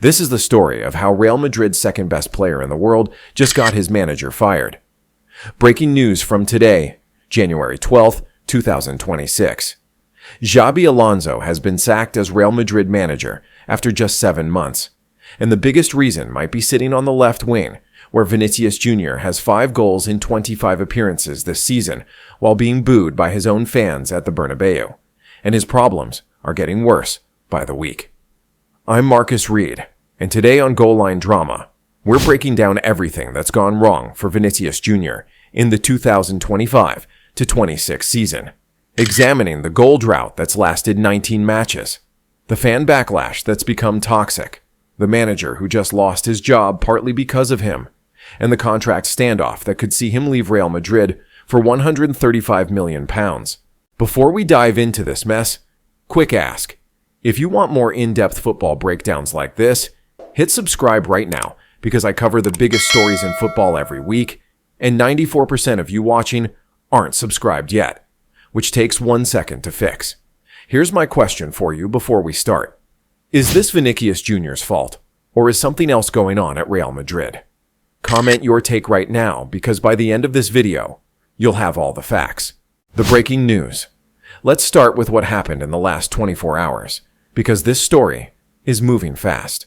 This is the story of how Real Madrid's second best player in the world just got his manager fired. Breaking news from today, January 12th, 2026. Xabi Alonso has been sacked as Real Madrid manager after just 7 months. And the biggest reason might be sitting on the left wing, where Vinicius Jr has 5 goals in 25 appearances this season, while being booed by his own fans at the Bernabeu. And his problems are getting worse by the week. I'm Marcus Reed, and today on GoalLine Drama, we're breaking down everything that's gone wrong for Vinicius Jr in the 2025-26 season, examining the goal drought that's lasted 19 matches, the fan backlash that's become toxic, the manager who just lost his job partly because of him, and the contract standoff that could see him leave Real Madrid for £135 million. Before we dive into this mess, quick ask. If you want more in-depth football breakdowns like this, hit subscribe right now because I cover the biggest stories in football every week, and 94% of you watching aren't subscribed yet, which takes 1 second to fix. Here's my question for you before we start. Is this Vinicius Jr.'s fault, or is something else going on at Real Madrid? Comment your take right now because by the end of this video, you'll have all the facts. The breaking news. Let's start with what happened in the last 24 hours, because this story is moving fast.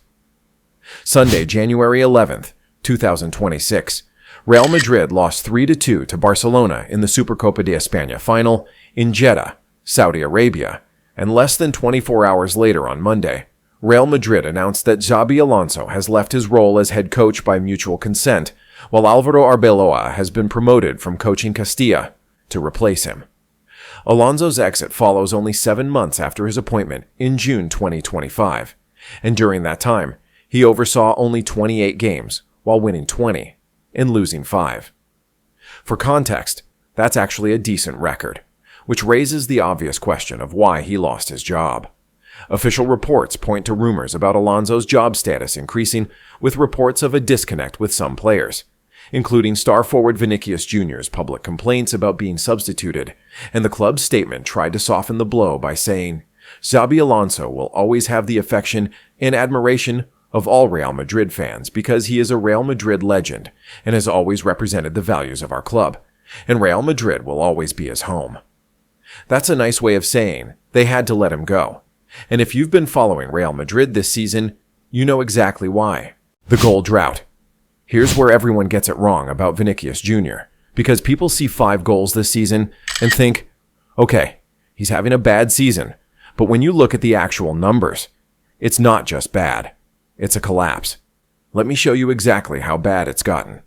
Sunday, January 11th, 2026, Real Madrid lost 3-2 to Barcelona in the Supercopa de España final in Jeddah, Saudi Arabia, and less than 24 hours later on Monday, Real Madrid announced that Xabi Alonso has left his role as head coach by mutual consent, while Alvaro Arbeloa has been promoted from coaching Castilla to replace him. Alonso's exit follows only 7 months after his appointment in June 2025, and during that time, he oversaw only 28 games while winning 20 and losing 5. For context, that's actually a decent record, which raises the obvious question of why he lost his job. Official reports point to rumors about Alonso's job status increasing, with reports of a disconnect with some players, including star forward Vinicius Jr.'s public complaints about being substituted, and the club's statement tried to soften the blow by saying, Xabi Alonso will always have the affection and admiration of all Real Madrid fans because he is a Real Madrid legend and has always represented the values of our club, and Real Madrid will always be his home. That's a nice way of saying they had to let him go. And if you've been following Real Madrid this season, you know exactly why. The goal drought. Here's where everyone gets it wrong about Vinicius Jr. because people see 5 goals this season and think, okay, he's having a bad season, but when you look at the actual numbers, it's not just bad. It's a collapse. Let me show you exactly how bad it's gotten.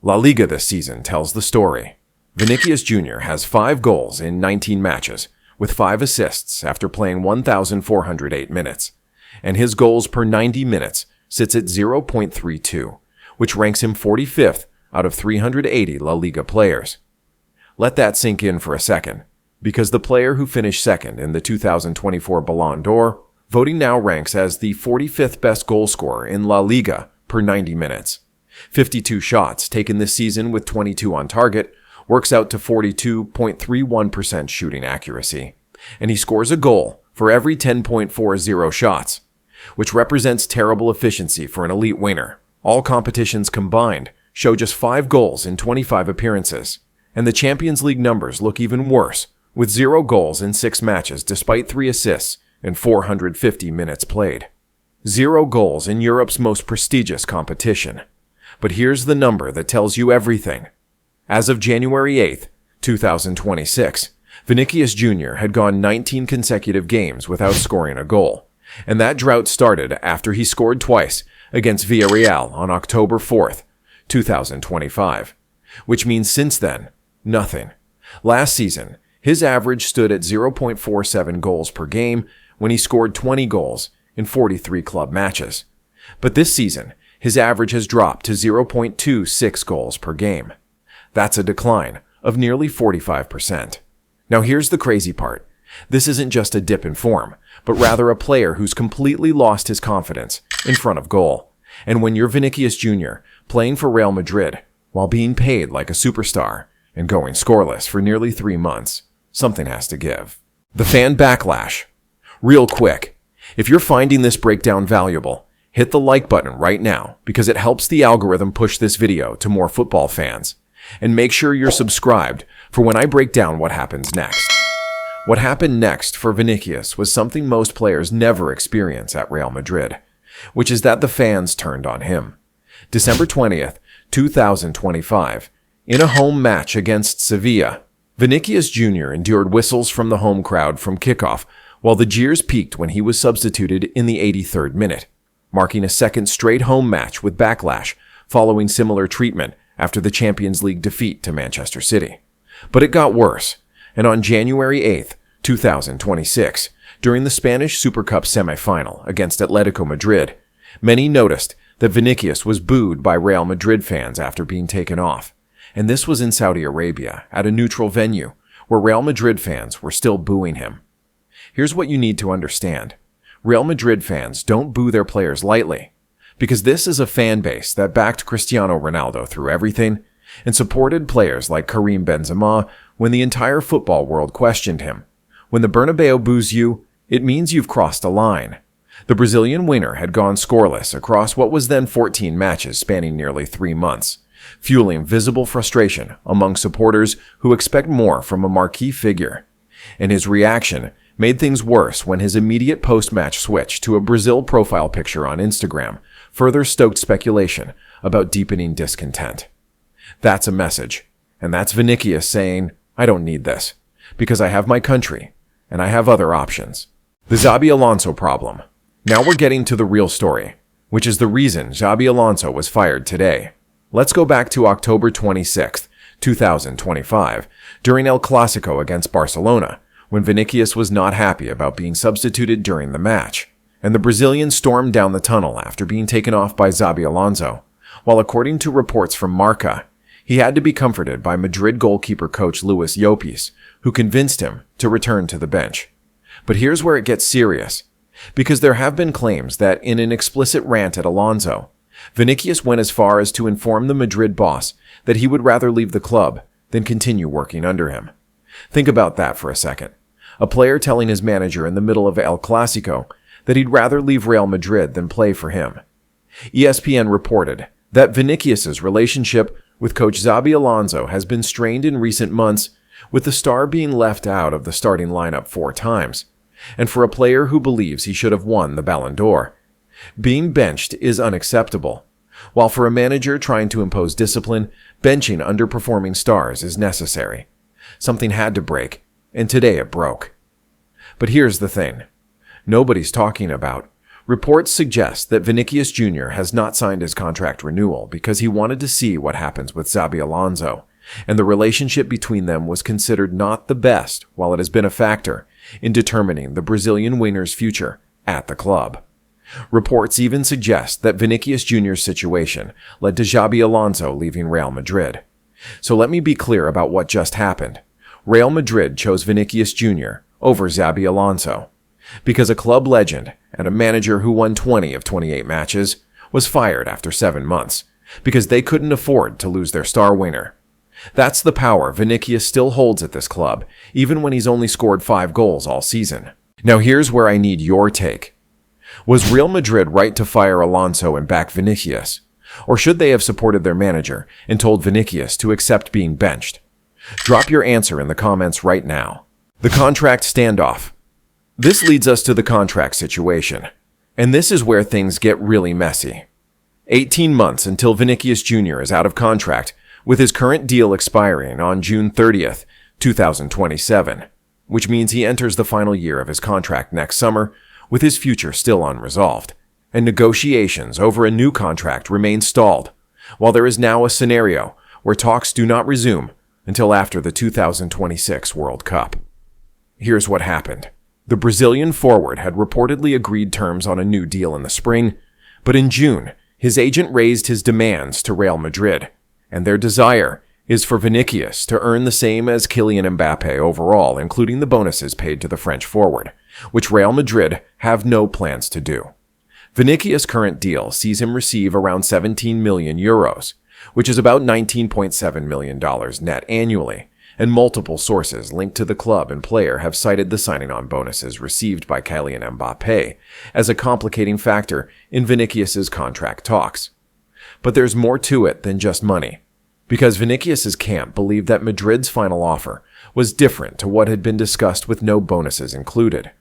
La Liga this season tells the story. Vinicius Jr. has 5 goals in 19 matches, with 5 assists after playing 1,408 minutes, and his goals per 90 minutes sits at 0.32, which ranks him 45th out of 380 La Liga players. Let that sink in for a second, because the player who finished second in the 2024 Ballon d'Or voting now ranks as the 45th best goal scorer in La Liga per 90 minutes. 52 shots taken this season with 22 on target works out to 42.31% shooting accuracy, and he scores a goal for every 10.40 shots, which represents terrible efficiency for an elite winger. All competitions combined show just 5 goals in 25 appearances, and the Champions League numbers look even worse, with 0 goals in 6 matches despite 3 assists and 450 minutes played. 0 goals in Europe's most prestigious competition. But here's the number that tells you everything. As of January 8th, 2026, Vinicius Jr. had gone 19 consecutive games without scoring a goal, and that drought started after he scored twice against Villarreal on October 4th, 2025, which means since then, nothing. Last season, his average stood at 0.47 goals per game when he scored 20 goals in 43 club matches. But this season, his average has dropped to 0.26 goals per game. That's a decline of nearly 45%. Now here's the crazy part. This isn't just a dip in form, but rather a player who's completely lost his confidence in front of goal. And when you're Vinicius Jr. playing for Real Madrid while being paid like a superstar and going scoreless for nearly 3 months, something has to give. The fan backlash. Real quick, if you're finding this breakdown valuable, Hit the like button right now because it helps the algorithm push this video to more football fans. And make sure you're subscribed for when I break down what happens next. What happened next for Vinicius was something most players never experience at Real Madrid, which is that the fans turned on him. December 20th, 2025, in a home match against Sevilla, Vinicius Jr. endured whistles from the home crowd from kickoff, while the jeers peaked when he was substituted in the 83rd minute, marking a second straight home match with backlash following similar treatment after the Champions League defeat to Manchester City. But it got worse, and on January 8th, 2026, during the Spanish Super Cup semi-final against Atletico Madrid, many noticed that Vinicius was booed by Real Madrid fans after being taken off, and this was in Saudi Arabia at a neutral venue where Real Madrid fans were still booing him. Here's what you need to understand. Real Madrid fans don't boo their players lightly, because this is a fan base that backed Cristiano Ronaldo through everything and supported players like Karim Benzema when the entire football world questioned him. When the Bernabeu boos you, it means you've crossed a line. The Brazilian winger had gone scoreless across what was then 14 matches spanning nearly 3 months, fueling visible frustration among supporters who expect more from a marquee figure. And his reaction made things worse when his immediate post-match switch to a Brazil profile picture on Instagram further stoked speculation about deepening discontent. That's a message, and that's Vinicius saying, I don't need this, because I have my country, and I have other options. The Xabi Alonso problem. Now we're getting to the real story, which is the reason Xabi Alonso was fired today. Let's go back to October 26th, 2025, during El Clasico against Barcelona, when Vinicius was not happy about being substituted during the match, and the Brazilian stormed down the tunnel after being taken off by Xabi Alonso, while according to reports from Marca, he had to be comforted by Madrid goalkeeper coach Luis Llopis, who convinced him to return to the bench. But here's where it gets serious, because there have been claims that in an explicit rant at Alonso, Vinicius went as far as to inform the Madrid boss that he would rather leave the club than continue working under him. Think about that for a second. A player telling his manager in the middle of El Clasico that he'd rather leave Real Madrid than play for him. ESPN reported that Vinicius's relationship with coach Xabi Alonso has been strained in recent months, with the star being left out of the starting lineup 4 times. And for a player who believes he should have won the Ballon d'Or, being benched is unacceptable, while for a manager trying to impose discipline, benching underperforming stars is necessary. Something had to break, and today it broke. But here's the thing. Nobody's talking about. Reports suggest that Vinicius Jr. has not signed his contract renewal because he wanted to see what happens with Xabi Alonso, and the relationship between them was considered not the best while it has been a factor in determining the Brazilian winger's future at the club. Reports even suggest that Vinicius Jr.'s situation led to Xabi Alonso leaving Real Madrid. So let me be clear about what just happened. Real Madrid chose Vinicius Jr. over Xabi Alonso because a club legend and a manager who won 20 of 28 matches was fired after 7 months because they couldn't afford to lose their star winger. That's the power Vinicius still holds at this club, even when he's only scored 5 goals all season. Now here's where I need your take. Was Real Madrid right to fire Alonso and back Vinicius? Or should they have supported their manager and told Vinicius to accept being benched? Drop your answer in the comments right now. The contract standoff. This leads us to the contract situation. And this is where things get really messy. 18 months until Vinicius Jr. is out of contract, with his current deal expiring on June 30th, 2027, which means he enters the final year of his contract next summer, with his future still unresolved, and negotiations over a new contract remain stalled, while there is now a scenario where talks do not resume until after the 2026 World Cup. Here's what happened. The Brazilian forward had reportedly agreed terms on a new deal in the spring, but in June, his agent raised his demands to Real Madrid, and their desire is for Vinicius to earn the same as Kylian Mbappe overall, including the bonuses paid to the French forward, which Real Madrid have no plans to do. Vinicius' current deal sees him receive around 17 million euros, which is about $19.7 million net annually, and multiple sources linked to the club and player have cited the signing-on bonuses received by Kylian Mbappe as a complicating factor in Vinicius's contract talks. But there's more to it than just money, because Vinicius's camp believed that Madrid's final offer was different to what had been discussed with no bonuses included,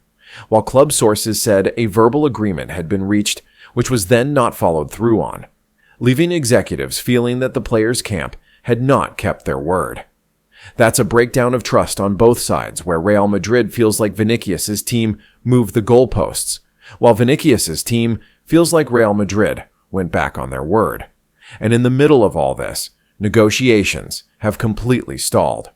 while club sources said a verbal agreement had been reached which was then not followed through on, leaving executives feeling that the players' camp had not kept their word. That's a breakdown of trust on both sides, where Real Madrid feels like Vinicius's team moved the goalposts, while Vinicius's team feels like Real Madrid went back on their word. And in the middle of all this, negotiations have completely stalled.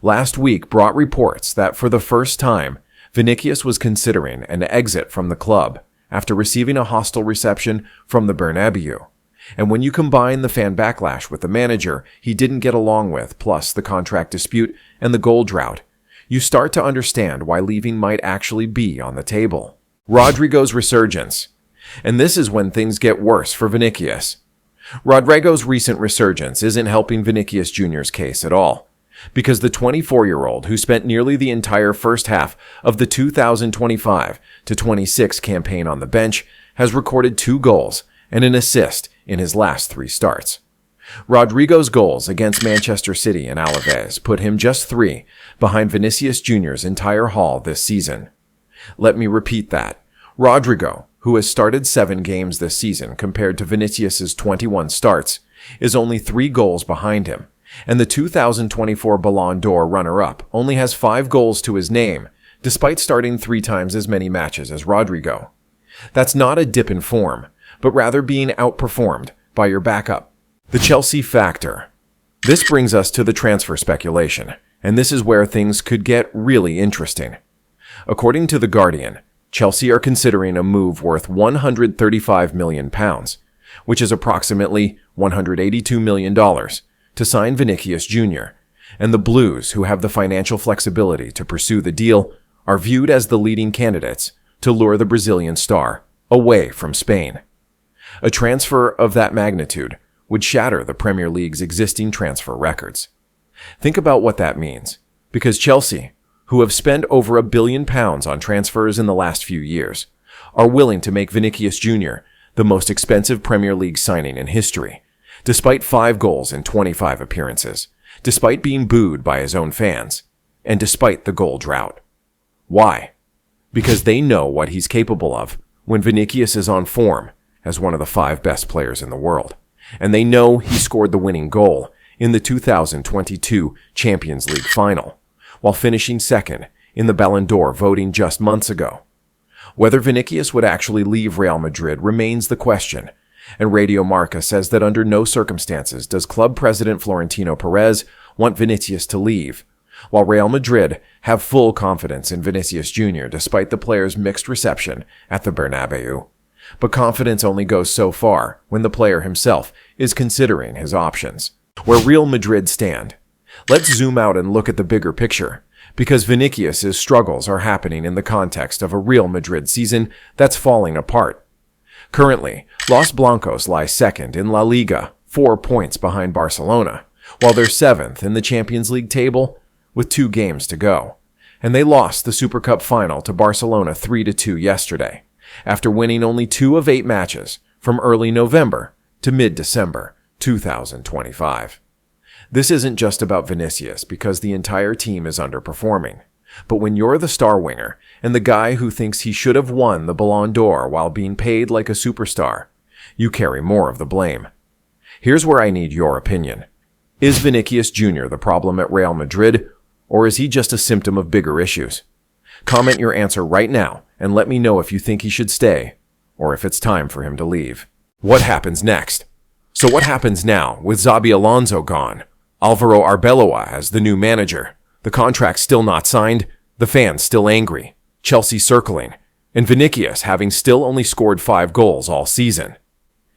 Last week brought reports that for the first time, Vinicius was considering an exit from the club after receiving a hostile reception from the Bernabeu. And when you combine the fan backlash with the manager he didn't get along with, plus the contract dispute and the goal drought, you start to understand why leaving might actually be on the table. Rodrigo's resurgence. And this is when things get worse for Vinicius. Rodrigo's recent resurgence isn't helping Vinicius Jr.'s case at all, because the 24-year-old who spent nearly the entire first half of the 2025-26 campaign on the bench has recorded 2 goals and an assist in his last 3 starts. Rodrigo's goals against Manchester City and Alaves put him just 3 behind Vinicius Jr.'s entire haul this season. Let me repeat that. Rodrigo, who has started 7 games this season compared to Vinicius's 21 starts, is only 3 goals behind him, and the 2024 Ballon d'Or runner-up only has 5 goals to his name, despite starting 3 times as many matches as Rodrigo. That's not a dip in form, but rather being outperformed by your backup. The Chelsea factor. This brings us to the transfer speculation, and this is where things could get really interesting. According to The Guardian, Chelsea are considering a move worth £135 million, which is approximately $182 million, to sign Vinicius Jr., and the Blues, who have the financial flexibility to pursue the deal, are viewed as the leading candidates to lure the Brazilian star away from Spain. A transfer of that magnitude would shatter the Premier League's existing transfer records. Think about what that means, because Chelsea, who have spent over £1 billion on transfers in the last few years, are willing to make Vinicius Jr. the most expensive Premier League signing in history, despite 5 goals in 25 appearances, despite being booed by his own fans, and despite the goal drought. Why? Because they know what he's capable of when Vinicius is on form as one of the 5 best players in the world, and they know he scored the winning goal in the 2022 Champions League final, while finishing second in the Ballon d'Or voting just months ago. Whether Vinicius would actually leave Real Madrid remains the question, and Radio Marca says that under no circumstances does club president Florentino Perez want Vinicius to leave, while Real Madrid have full confidence in Vinicius Jr. despite the player's mixed reception at the Bernabeu. But confidence only goes so far when the player himself is considering his options. Where Real Madrid stand. Let's zoom out and look at the bigger picture, because Vinicius's struggles are happening in the context of a Real Madrid season that's falling apart. Currently, Los Blancos lie second in La Liga, 4 points behind Barcelona, while they're 7th in the Champions League table with 2 games to go. And they lost the Super Cup final to Barcelona 3-2 yesterday, after winning only 2 of 8 matches from early November to mid-December 2025. This isn't just about Vinicius because the entire team is underperforming. But when you're the star winger and the guy who thinks he should have won the Ballon d'Or while being paid like a superstar, you carry more of the blame. Here's where I need your opinion. Is Vinicius Jr. the problem at Real Madrid, or is he just a symptom of bigger issues? Comment your answer right now and let me know if you think he should stay or if it's time for him to leave. What happens next? So what happens now with Xabi Alonso gone? Alvaro Arbeloa as the new manager, the contract still not signed, the fans still angry, Chelsea circling, and Vinicius having still only scored 5 goals all season.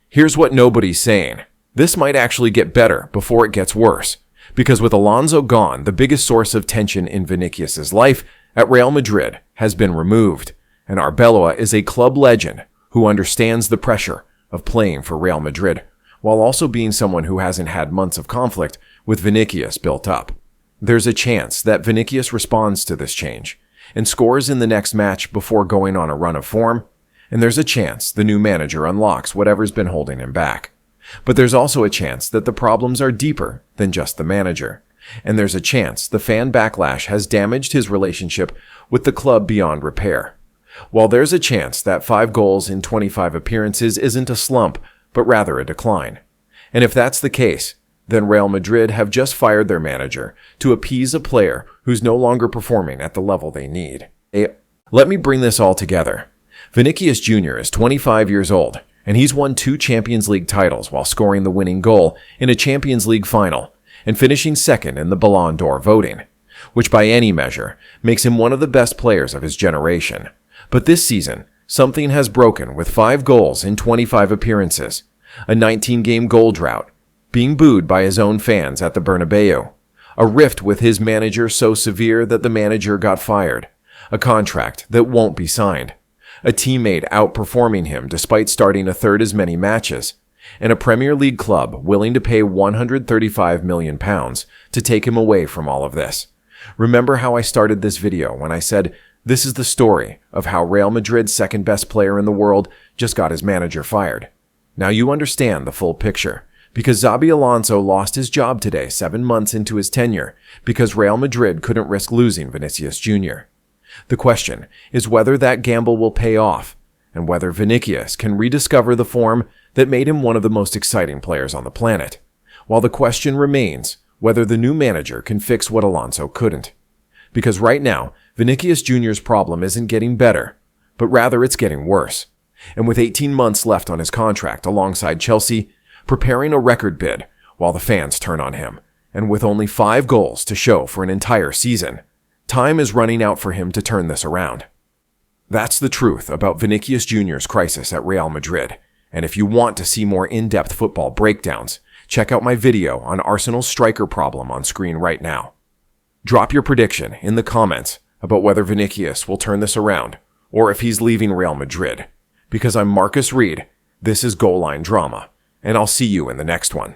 Here's what nobody's saying. This might actually get better before it gets worse, because with Alonso gone, the biggest source of tension in Vinicius's life at Real Madrid has been removed, and Arbeloa is a club legend who understands the pressure of playing for Real Madrid, while also being someone who hasn't had months of conflict with Vinicius built up. there's a chance that Vinicius responds to this change and scores in the next match before going on a run of form, and there's a chance the new manager unlocks whatever's been holding him back. But there's also a chance that the problems are deeper than just the manager, and there's a chance the fan backlash has damaged his relationship with the club beyond repair. While there's a chance that 5 goals in 25 appearances isn't a slump, but rather a decline. And if that's the case, then Real Madrid have just fired their manager to appease a player who's no longer performing at the level they need. Let me bring this all together. Vinicius Jr. is 25 years old, and he's won 2 Champions League titles while scoring the winning goal in a Champions League final and finishing second in the Ballon d'Or voting, which by any measure makes him one of the best players of his generation. But this season, something has broken with 5 goals in 25 appearances, a 19-game goal drought, being booed by his own fans at the Bernabeu, a rift with his manager so severe that the manager got fired, a contract that won't be signed, a teammate outperforming him despite starting a third as many matches, and a Premier League club willing to pay £135 million to take him away from all of this. Remember how I started this video when I said, this is the story of how Real Madrid's second best player in the world just got his manager fired. Now you understand the full picture, because Xabi Alonso lost his job today 7 months into his tenure because Real Madrid couldn't risk losing Vinicius Jr. The question is whether that gamble will pay off, and whether Vinicius can rediscover the form that made him one of the most exciting players on the planet, while the question remains whether the new manager can fix what Alonso couldn't. Because right now, Vinicius Jr.'s problem isn't getting better, but rather it's getting worse. And with 18 months left on his contract alongside Chelsea, preparing a record bid while the fans turn on him, and with only 5 goals to show for an entire season, time is running out for him to turn this around. That's the truth about Vinicius Jr.'s crisis at Real Madrid, and if you want to see more in-depth football breakdowns, check out my video on Arsenal's striker problem on screen right now. Drop your prediction in the comments about whether Vinicius will turn this around, or if he's leaving Real Madrid. Because I'm Marcus Reed, this is GoalLine Drama, and I'll see you in the next one.